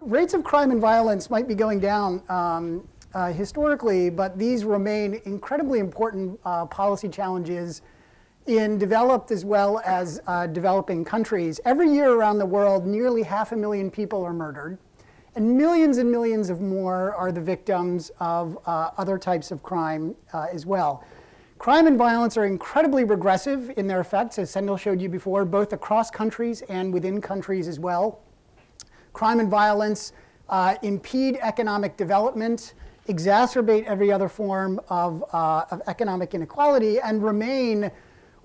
Rates of crime and violence might be going down historically, but these remain incredibly important policy challenges in developed as well as developing countries. Every year around the world, nearly 500,000 people are murdered, and millions of more are the victims of other types of crime as well. Crime and violence are incredibly regressive in their effects, as Sendhil showed you before, both across countries and within countries as well. Crime and violence impede economic development, exacerbate every other form of economic inequality, and remain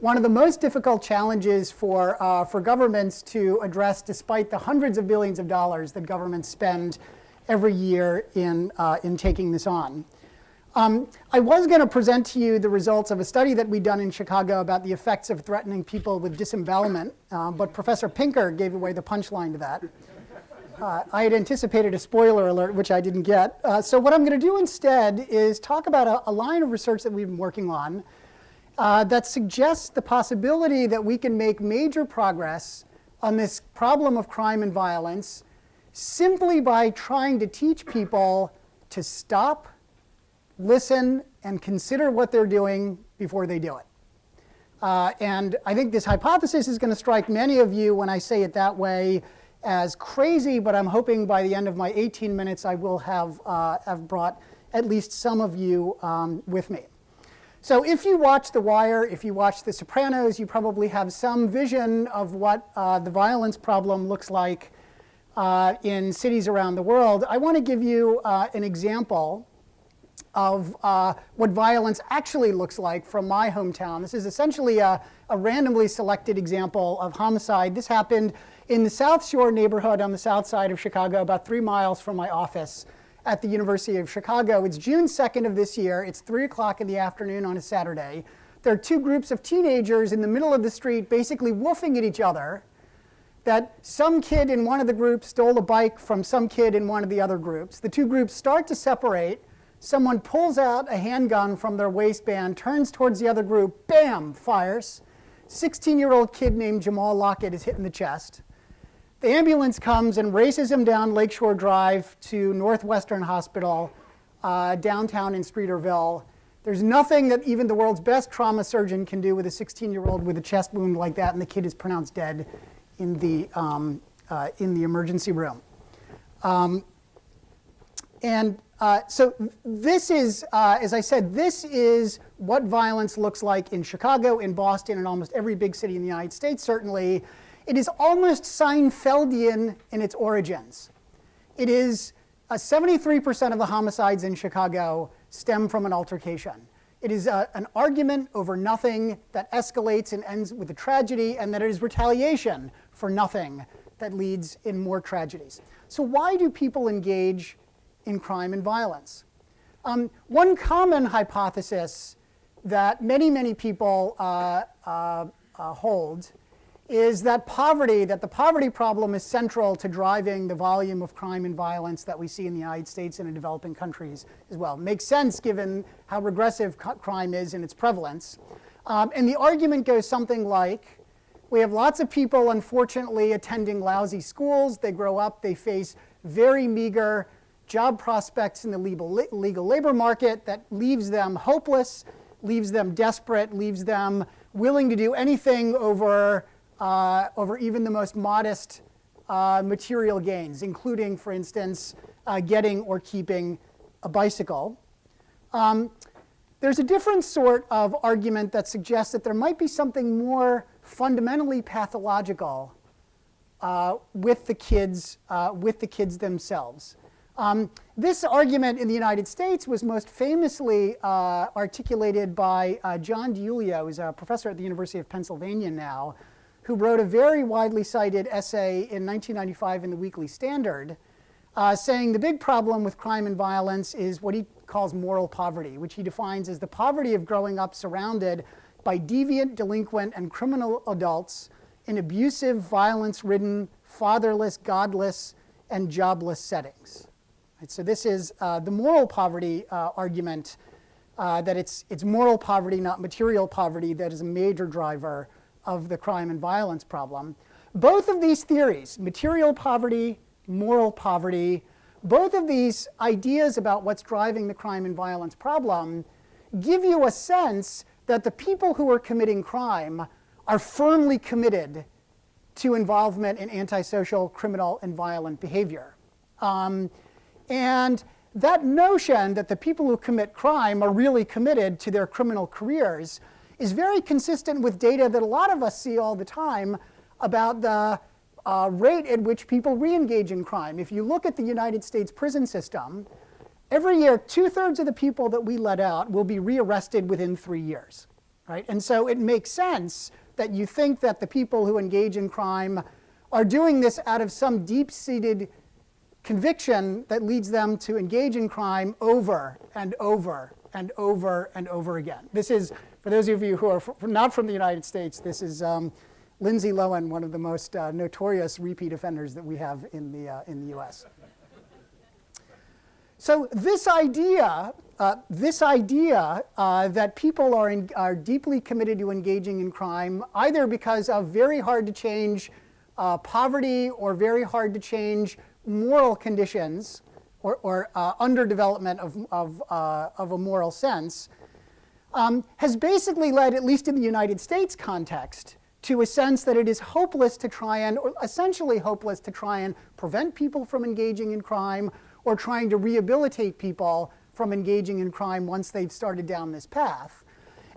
one of the most difficult challenges for governments to address, despite the hundreds of billions of dollars that governments spend every year in taking this on. I was going to present to you the results of a study that we'd done in Chicago about the effects of threatening people with disembowelment, but Professor Pinker gave away the punchline to that. I had anticipated a spoiler alert, which I didn't get. So what I'm going to do instead is talk about a line of research that we've been working on that suggests the possibility that we can make major progress on this problem of crime and violence simply by trying to teach people to stop, listen, and consider what they're doing before they do it. And I think this hypothesis is going to strike many of you when I say it that way as crazy, but I'm hoping by the end of my 18 minutes I will have brought at least some of you with me. So if you watch The Wire, if you watch The Sopranos, you probably have some vision of what the violence problem looks like in cities around the world. I want to give you an example of what violence actually looks like from my hometown. This is essentially a randomly selected example of homicide. This happened in the South Shore neighborhood on the south side of Chicago, about 3 miles from my office at the University of Chicago. It's June 2nd of this year. It's 3 o'clock in the afternoon on a Saturday. There are two groups of teenagers in the middle of the street basically woofing at each other that some kid in one of the groups stole a bike from some kid in one of the other groups. The two groups start to separate. Someone pulls out a handgun from their waistband, turns towards the other group, bam, fires. 16-year-old kid named Jamal Lockett is hit in the chest. The ambulance comes and races him down Lakeshore Drive to Northwestern Hospital, downtown in Streeterville. There's nothing that even the world's best trauma surgeon can do with a 16-year-old with a chest wound like that, and the kid is pronounced dead in the emergency room. So this is, as I said, this is what violence looks like in Chicago, in Boston, and almost every big city in the United States, certainly. It is almost Seinfeldian in its origins. It is 73% of the homicides in Chicago stem from an altercation. It is an argument over nothing that escalates and ends with a tragedy, and that it is retaliation for nothing that leads in more tragedies. So why do people engage in crime and violence? One common hypothesis that many people hold is that the poverty problem is central to driving the volume of crime and violence that we see in the United States and in developing countries as well. Makes sense given how regressive crime is in its prevalence. And the argument goes something like, we have lots of people, unfortunately, attending lousy schools. They grow up, they face very meager job prospects in the legal labor market that leaves them hopeless, leaves them desperate, leaves them willing to do anything over even the most modest material gains, including, for instance, getting or keeping a bicycle. There's a different sort of argument that suggests that there might be something more fundamentally pathological with the kids themselves. This argument in the United States was most famously articulated by John DiIulio, who's a professor at the University of Pennsylvania now, who wrote a very widely cited essay in 1995 in the Weekly Standard, saying the big problem with crime and violence is what he calls moral poverty, which he defines as the poverty of growing up surrounded by deviant, delinquent, and criminal adults in abusive, violence-ridden, fatherless, godless, and jobless settings. Right, so this is the moral poverty argument, that it's moral poverty, not material poverty, that is a major driver of the crime and violence problem. Both of these theories, material poverty moral poverty. Both of these ideas about what's driving the crime and violence problem give you a sense that the people who are committing crime are firmly committed to involvement in antisocial, criminal, and violent behavior. And that notion that the people who commit crime are really committed to their criminal careers is very consistent with data that a lot of us see all the time about the rate at which people re-engage in crime. If you look at the United States prison system, every year 2/3 of the people that we let out will be rearrested within 3 years. Right? And so it makes sense that you think that the people who engage in crime are doing this out of some deep-seated conviction that leads them to engage in crime over and over and over and over again. This is, for those of you who are not from the United States, this is Lindsay Lohan, one of the most notorious repeat offenders that we have in the US. So this idea that people are deeply committed to engaging in crime, either because of very hard to change poverty or very hard to change moral conditions or underdevelopment of a moral sense, has basically led, at least in the United States context, to a sense that it is hopeless to try and, or essentially hopeless to try and prevent people from engaging in crime or trying to rehabilitate people from engaging in crime once they've started down this path.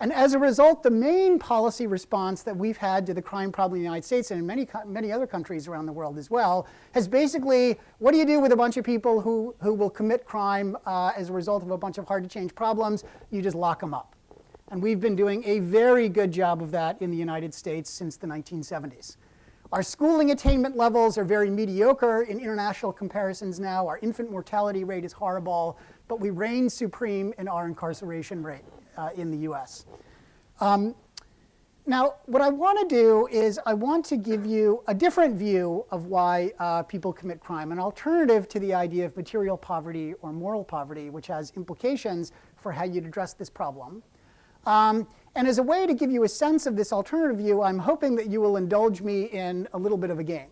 And as a result, the main policy response that we've had to the crime problem in the United States and in many other countries around the world as well has basically, what do you do with a bunch of people who will commit crime as a result of a bunch of hard-to-change problems? You just lock them up. And we've been doing a very good job of that in the United States since the 1970s. Our schooling attainment levels are very mediocre in international comparisons now. Our infant mortality rate is horrible, but we reign supreme in our incarceration rate in the US. Now, what I want to do is I want to give you a different view of why people commit crime, an alternative to the idea of material poverty or moral poverty, which has implications for how you'd address this problem. And as a way to give you a sense of this alternative view, I'm hoping that you will indulge me in a little bit of a game.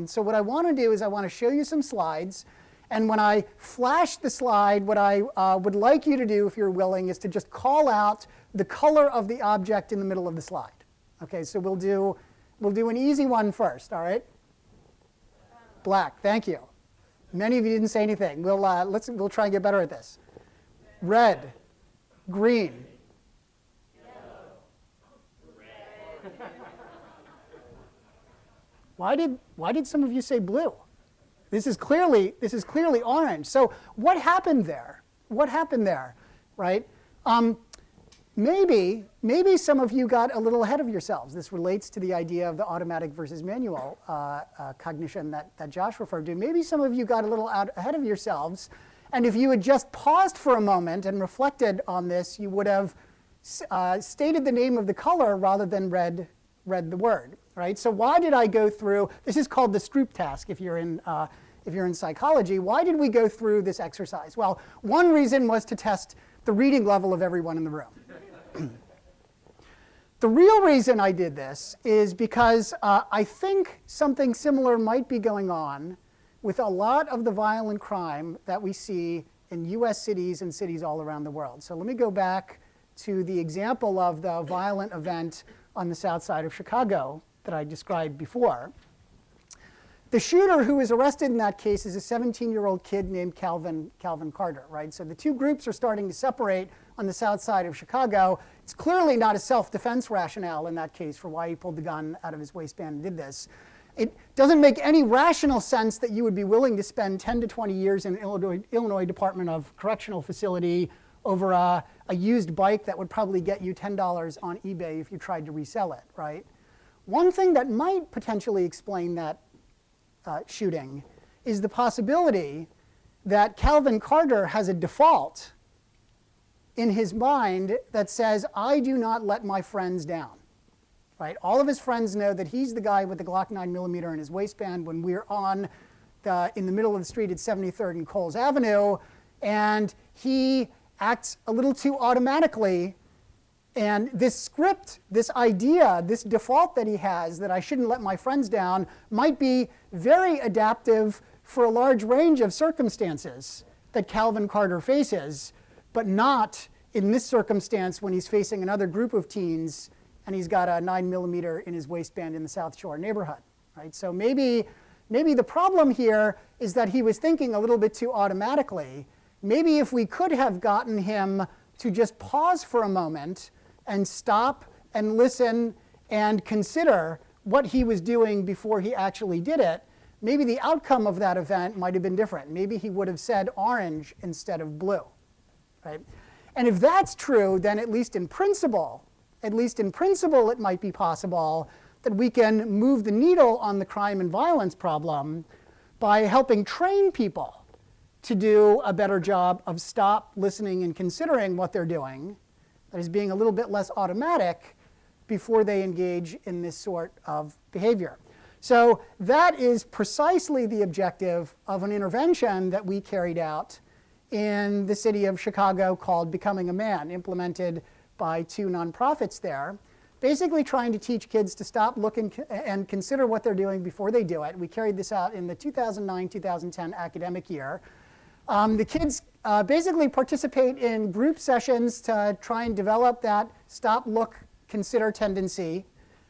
So what I want to do is I want to show you some slides. And when I flash the slide, what I would like you to do, if you're willing, is to just call out the color of the object in the middle of the slide. OK, so we'll do an easy one first, all right? Black, thank you. Many of you didn't say anything. We'll try and get better at this. Red, green. Why did some of you say blue? This is clearly orange. So what happened there? What happened there, right? Maybe some of you got a little ahead of yourselves. This relates to the idea of the automatic versus manual cognition that Josh referred to. Maybe some of you got a little ahead of yourselves. And if you had just paused for a moment and reflected on this, you would have stated the name of the color rather than read the word. Right? So why did I go through, this is called the Stroop task if you're in psychology. Why did we go through this exercise? Well, one reason was to test the reading level of everyone in the room. The real reason I did this is because I think something similar might be going on with a lot of the violent crime that we see in US cities and cities all around the world. So let me go back to the example of the violent event on the south side of Chicago that I described before. The shooter who was arrested in that case is a 17-year-old kid named Calvin Carter, right? So the two groups are starting to separate on the south side of Chicago. It's clearly not a self-defense rationale in that case for why he pulled the gun out of his waistband and did this. It doesn't make any rational sense that you would be willing to spend 10 to 20 years in an Illinois Department of Correctional facility over a used bike that would probably get you $10 on eBay if you tried to resell it, right? One thing that might potentially explain that shooting is the possibility that Calvin Carter has a default in his mind that says, I do not let my friends down. Right? All of his friends know that he's the guy with the Glock 9mm in his waistband when we're in the middle of the street at 73rd and Coles Avenue, and he acts a little too automatically. And this script, this idea, this default that he has that I shouldn't let my friends down might be very adaptive for a large range of circumstances that Calvin Carter faces, but not in this circumstance when he's facing another group of teens and he's got a 9mm in his waistband in the South Shore neighborhood, right? So maybe the problem here is that he was thinking a little bit too automatically. Maybe if we could have gotten him to just pause for a moment and stop and listen and consider what he was doing before he actually did it, maybe the outcome of that event might have been different. Maybe he would have said orange instead of blue, right? And if that's true, then at least in principle, it might be possible that we can move the needle on the crime and violence problem by helping train people to do a better job of stop, listening, and considering what they're doing, that is being a little bit less automatic before they engage in this sort of behavior. So that is precisely the objective of an intervention that we carried out in the city of Chicago called Becoming a Man, implemented by 2 nonprofits there, basically trying to teach kids to stop, look, and consider what they're doing before they do it. We carried this out in the 2009-2010 academic year. The kids basically participate in group sessions to try and develop that stop, look, consider tendency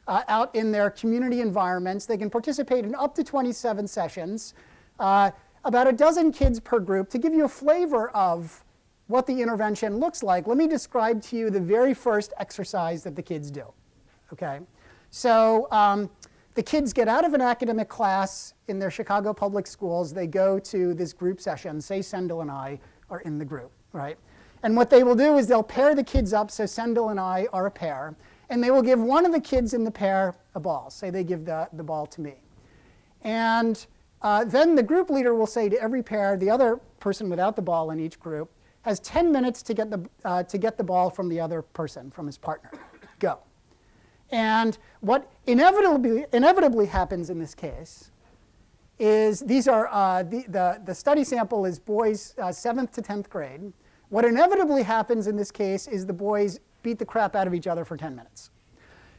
out in their community environments. They can participate in up to 27 sessions, about a dozen kids per group. To give you a flavor of what the intervention looks like, let me describe to you the very first exercise that the kids do. Okay? So the kids get out of an academic class in their Chicago public schools. They go to this group session. Say Sendel and I are in the group, right? And what they will do is they'll pair the kids up, so Sendel and I are a pair, and they will give one of the kids in the pair a ball. Say they give the ball to me. And then the group leader will say to every pair, the other person without the ball in each group has 10 minutes to get the ball from the other person, from his partner. Go. And what inevitably happens in this case is these are the study sample is boys 7th to 10th grade. What inevitably happens in this case is the boys beat the crap out of each other for 10 minutes.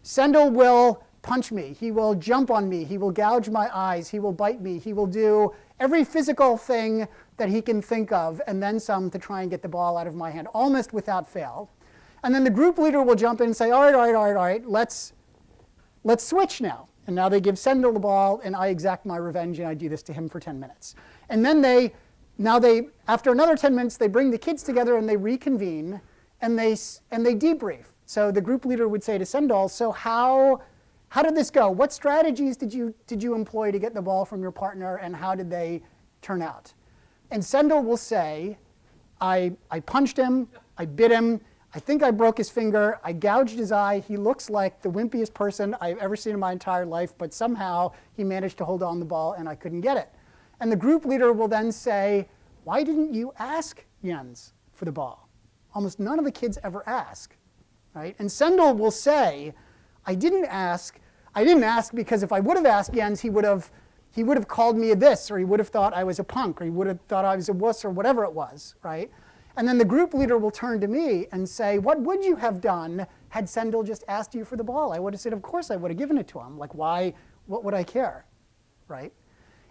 Sendel will punch me. He will jump on me. He will gouge my eyes. He will bite me. He will do every physical thing that he can think of, and then some, to try and get the ball out of my hand, almost without fail. And then the group leader will jump in and say, all right, let's switch now. And now they give Sendel the ball, and I exact my revenge, and I do this to him for 10 minutes. And then after another 10 minutes, they bring the kids together and they reconvene, and they debrief. So the group leader would say to Sendel, so how did this go? What strategies did you employ to get the ball from your partner, and how did they turn out? And Sendel will say, I punched him, I bit him, I think I broke his finger, I gouged his eye, he looks like the wimpiest person I've ever seen in my entire life, but somehow he managed to hold on the ball and I couldn't get it. And the group leader will then say, why didn't you ask Jens for the ball? Almost none of the kids ever ask, right? And Sendel will say, I didn't ask because if I would have asked Jens, he would have called me a this, or he would have thought I was a punk, or he would have thought I was a wuss, or whatever it was, right? And then the group leader will turn to me and say, what would you have done had Sendel just asked you for the ball? I would have said, of course I would have given it to him. Like, why, what would I care, right?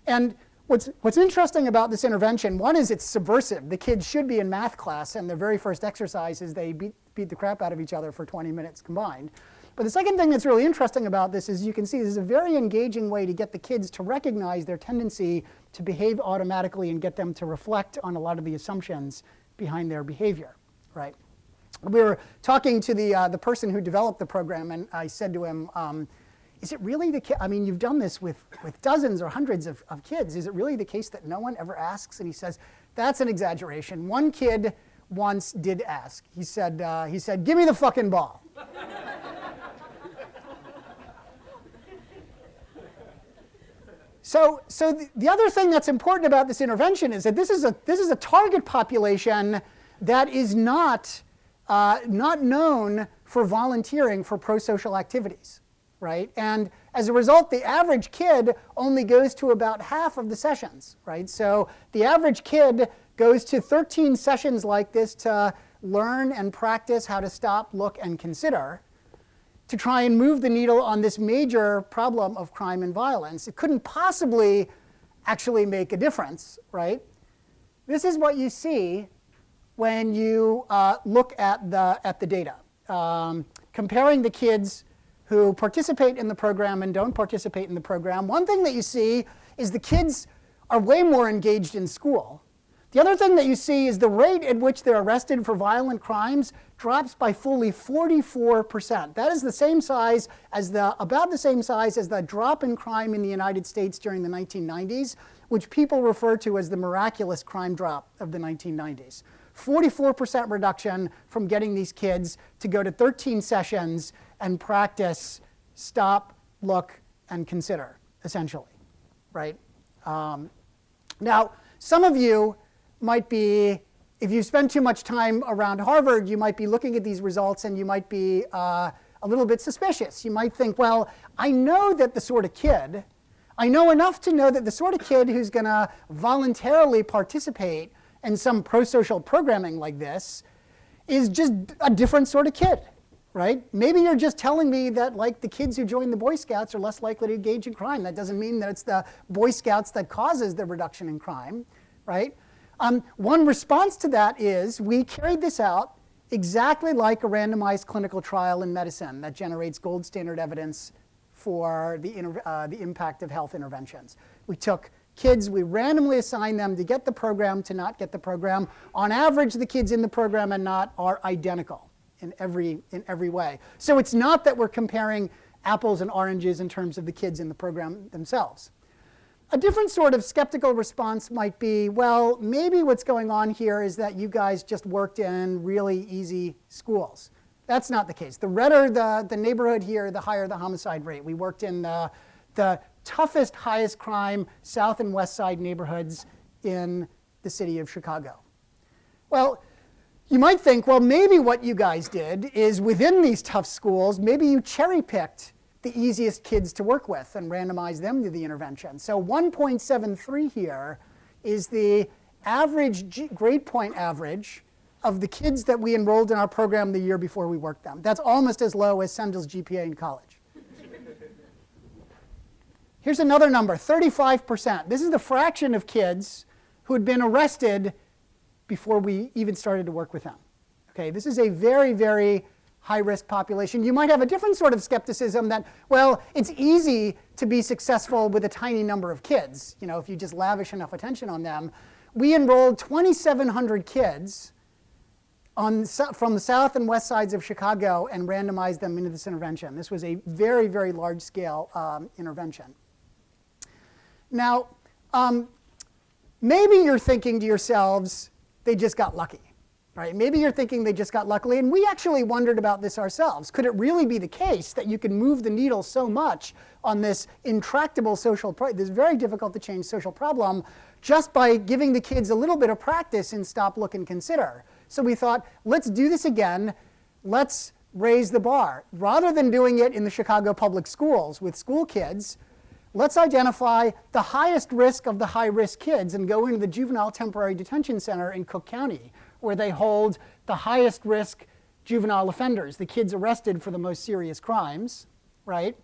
And what's interesting about this intervention, one is it's subversive. The kids should be in math class, and their very first exercise is they beat the crap out of each other for 20 minutes combined. But the second thing that's really interesting about this is you can see this is a very engaging way to get the kids to recognize their tendency to behave automatically and get them to reflect on a lot of the assumptions behind their behavior, right? We were talking to the person who developed the program, and I said to him, is it really the case? I mean, you've done this with dozens or hundreds of kids. Is it really the case that no one ever asks? And he says, that's an exaggeration. One kid once did ask. He said, give me the fucking ball. So the other thing that's important about this intervention is that this is a target population that is not known for volunteering for pro-social activities, right? And as a result, the average kid only goes to about half of the sessions, right? So the average kid goes to 13 sessions like this to learn and practice how to stop, look, and consider, to try and move the needle on this major problem of crime and violence. It couldn't possibly actually make a difference, right? This is what you see when you look at the data. Comparing the kids who participate in the program and don't participate in the program, one thing that you see is the kids are way more engaged in school. The other thing that you see is the rate at which they're arrested for violent crimes drops by fully 44%. That is the same size as about the same size as the drop in crime in the United States during the 1990s, which people refer to as the miraculous crime drop of the 1990s. 44% reduction from getting these kids to go to 13 sessions and practice stop, look, and consider, essentially, right? Now, some of you might be, if you spend too much time around Harvard, you might be looking at these results and you might be a little bit suspicious. You might think, well, I know that the sort of kid, I know enough to know that the sort of kid who's going to voluntarily participate in some pro-social programming like this is just a different sort of kid, right? Maybe you're just telling me that like the kids who join the Boy Scouts are less likely to engage in crime. That doesn't mean that it's the Boy Scouts that causes the reduction in crime, right? One response to that is we carried this out exactly like a randomized clinical trial in medicine that generates gold standard evidence for the impact of health interventions. We took kids, we randomly assigned them to get the program, to not get the program. On average, the kids in the program and not are identical in every way. So it's not that we're comparing apples and oranges in terms of the kids in the program themselves. A different sort of skeptical response might be, well, maybe what's going on here is that you guys just worked in really easy schools. That's not the case. The redder the neighborhood here, the higher the homicide rate. We worked in the toughest, highest crime South and West Side neighborhoods in the city of Chicago. Well, you might think, well, maybe what you guys did is within these tough schools, maybe you cherry-picked the easiest kids to work with and randomize them to the intervention. So 1.73 here is the average grade point average of the kids that we enrolled in our program the year before we worked them. That's almost as low as Sendel's GPA in college. Here's another number, 35%. This is the fraction of kids who had been arrested before we even started to work with them. Okay, this is a very, very high-risk population. You might have a different sort of skepticism that, well, it's easy to be successful with a tiny number of kids, you know, if you just lavish enough attention on them. We enrolled 2,700 kids from the south and west sides of Chicago and randomized them into this intervention. This was a very, very large-scale intervention. Now, maybe you're thinking to yourselves, they just got lucky. Right? Maybe you're thinking they just got lucky, and we actually wondered about this ourselves. Could it really be the case that you can move the needle so much on this intractable this very difficult to change social problem just by giving the kids a little bit of practice in stop, look, and consider? So we thought, let's do this again. Let's raise the bar. Rather than doing it in the Chicago public schools with school kids, let's identify the highest risk of the high-risk kids and go into the Juvenile Temporary Detention Center in Cook County, where they hold the highest risk juvenile offenders, the kids arrested for the most serious crimes, right?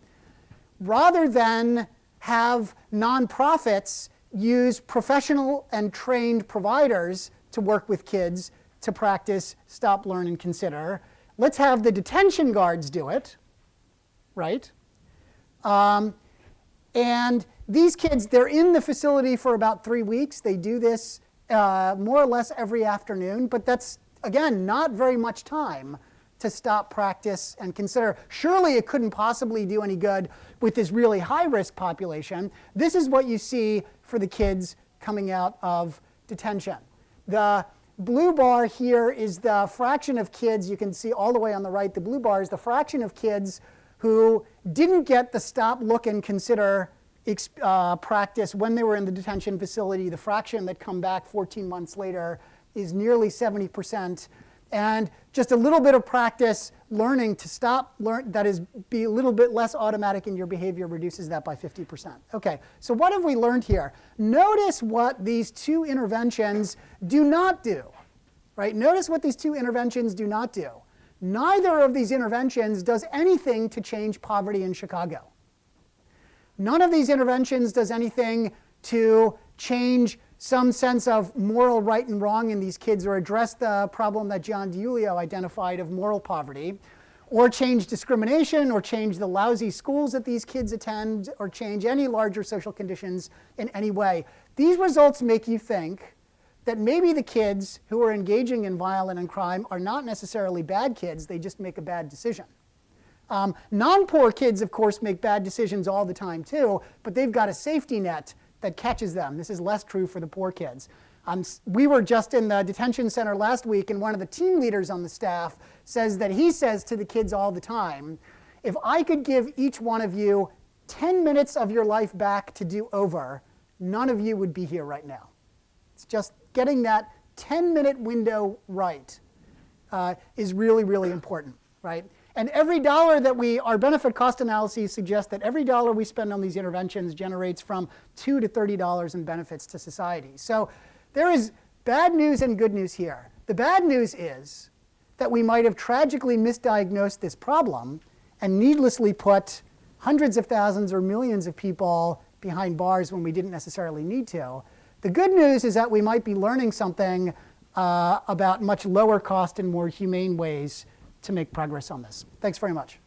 Rather than have nonprofits use professional and trained providers to work with kids to practice stop, learn, and consider, let's have the detention guards do it, right? And these kids, they're in the facility for about 3 weeks. They do this more or less every afternoon, but that's, again, not very much time to stop, practice, and consider. Surely it couldn't possibly do any good with this really high-risk population. This is what you see for the kids coming out of detention. The blue bar here is the fraction of kids, you can see all the way on the right, the blue bar is the fraction of kids who didn't get the stop, look, and consider practice when they were in the detention facility. The fraction that come back 14 months later is nearly 70%. And just a little bit of practice learning to stop, that is, be a little bit less automatic in your behavior reduces that by 50%. Okay, so what have we learned here? Notice what these two interventions do not do, right? Notice what these two interventions do not do. Neither of these interventions does anything to change poverty in Chicago. None of these interventions does anything to change some sense of moral right and wrong in these kids, or address the problem that John DiIulio identified of moral poverty, or change discrimination, or change the lousy schools that these kids attend, or change any larger social conditions in any way. These results make you think that maybe the kids who are engaging in violence and crime are not necessarily bad kids, they just make a bad decision. Non-poor kids, of course, make bad decisions all the time too, but they've got a safety net that catches them. This is less true for the poor kids. We were just in the detention center last week, and one of the team leaders on the staff says that he says to the kids all the time, if I could give each one of you 10 minutes of your life back to do over, none of you would be here right now. It's just getting that 10-minute window right is really, really important, right? And every dollar that our benefit cost analyses suggest that every dollar we spend on these interventions generates from $2 to $30 in benefits to society. So there is bad news and good news here. The bad news is that we might have tragically misdiagnosed this problem and needlessly put hundreds of thousands or millions of people behind bars when we didn't necessarily need to. The good news is that we might be learning something about much lower cost and more humane ways to make progress on this. Thanks very much.